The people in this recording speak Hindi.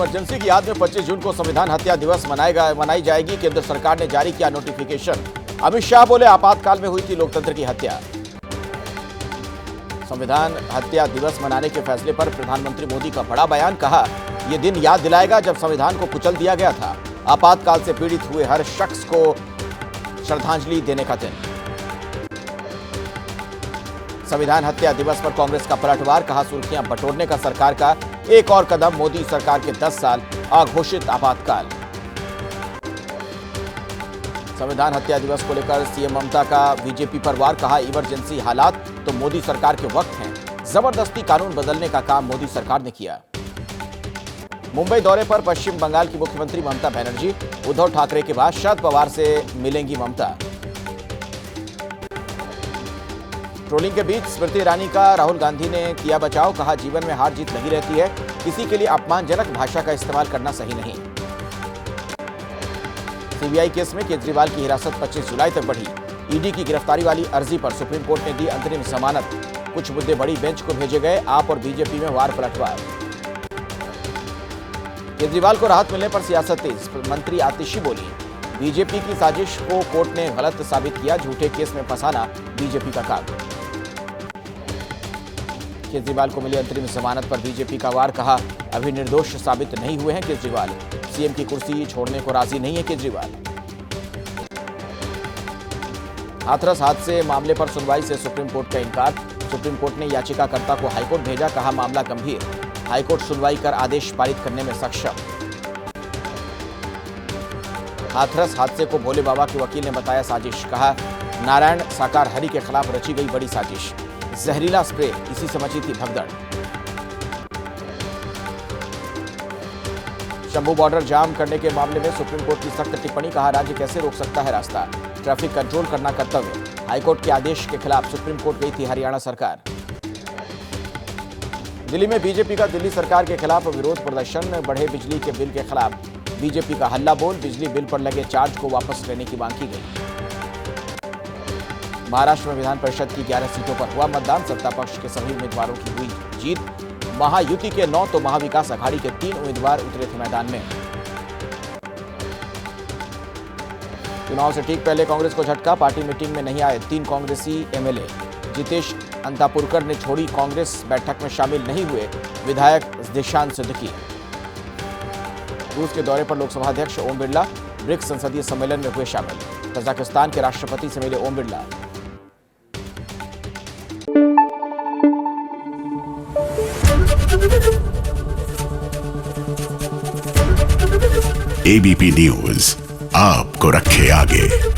इमरजेंसी की याद में 25 जून को संविधान हत्या दिवस मनाई जाएगी। केंद्र सरकार ने जारी किया नोटिफिकेशन। अमित शाह बोले, आपातकाल में हुई थी लोकतंत्र की हत्या। संविधान हत्या दिवस मनाने के फैसले पर प्रधानमंत्री मोदी का बड़ा बयान। कहा, यह दिन याद दिलाएगा जब संविधान को कुचल दिया गया था। आपातकाल से पीड़ित हुए हर शख्स को श्रद्धांजलि देने का दिन। संविधान हत्या दिवस पर कांग्रेस का पलटवार। कहा, सुर्खियां बटोरने का सरकार का एक और कदम। मोदी सरकार के 10 साल, अघोषित आपातकाल। संविधान हत्या दिवस को लेकर सीएम ममता का बीजेपी पर वार। कहा, इमरजेंसी हालात तो मोदी सरकार के वक्त हैं। जबरदस्ती कानून बदलने का काम मोदी सरकार ने किया। मुंबई दौरे पर पश्चिम बंगाल की मुख्यमंत्री ममता बनर्जी। उद्धव ठाकरे के बाद शरद पवार से मिलेंगी ममता। ट्रोलिंग के बीच स्मृति ईरानी का राहुल गांधी ने किया बचाव। कहा, जीवन में हार जीत लगी रहती है, किसी के लिए अपमानजनक भाषा का इस्तेमाल करना सही नहीं। सीबीआई केस में केजरीवाल की हिरासत 25 जुलाई तक बढ़ी। ईडी की गिरफ्तारी वाली अर्जी पर सुप्रीम कोर्ट ने दी अंतरिम जमानत। कुछ मुद्दे बड़ी बेंच को भेजे गए। आप और बीजेपी में वार पलटवार। केजरीवाल को राहत मिलने पर सियासत तेज। मंत्री आतिशी बोली, बीजेपी की साजिश को कोर्ट ने गलत साबित किया। झूठे केस में फंसाना बीजेपी का काम। केजरीवाल को मिली अंतरिम जमानत पर बीजेपी का वार। कहा, अभी निर्दोष साबित नहीं हुए हैं केजरीवाल। सीएम की कुर्सी छोड़ने को राजी नहीं है केजरीवाल। हाथरस हादसे मामले पर सुनवाई से सुप्रीम कोर्ट का इनकार। सुप्रीम कोर्ट ने याचिकाकर्ता को हाईकोर्ट भेजा। कहा, मामला गंभीर, हाईकोर्ट सुनवाई कर आदेश पारित करने में सक्षम। हाथरस हादसे को भोले बाबा के वकील ने बताया साजिश। कहा, नारायण साकार हरि के खिलाफ रची गई बड़ी साजिश। जहरीला स्प्रे, इसी से मची थी भगदड़। शंभू बॉर्डर जाम करने के मामले में सुप्रीम कोर्ट की सख्त टिप्पणी। कहा, राज्य कैसे रोक सकता है रास्ता, ट्रैफिक कंट्रोल करना कर्तव्य। हाईकोर्ट के आदेश के खिलाफ सुप्रीम कोर्ट गई थी हरियाणा सरकार। दिल्ली में बीजेपी का दिल्ली सरकार के खिलाफ विरोध प्रदर्शन। बढ़े बिजली के बिल के खिलाफ बीजेपी का हल्ला बोल। बिजली बिल पर लगे चार्ज को वापस लेने की मांग की गई। महाराष्ट्र में विधान परिषद की 11 सीटों पर हुआ मतदान। सत्ता पक्ष के सभी उम्मीदवारों की हुई जीत। महायुति के 9 तो महाविकास अघाड़ी के 3 उम्मीदवार उतरे थे मैदान में। चुनाव से ठीक पहले कांग्रेस को झटका। पार्टी मीटिंग में नहीं आए 3 कांग्रेसी एमएलए। जितेश अंतापुरकर ने छोड़ी कांग्रेस, बैठक में शामिल नहीं हुए विधायक दिशांत सिद्दीकी। रूस के दौरे पर लोकसभा अध्यक्ष ओम बिरला ब्रिक्स संसदीय सम्मेलन में हुए शामिल। कजाकिस्तान के राष्ट्रपति से मिले ओम बिरला। एबीपी न्यूज आपको रखे आगे।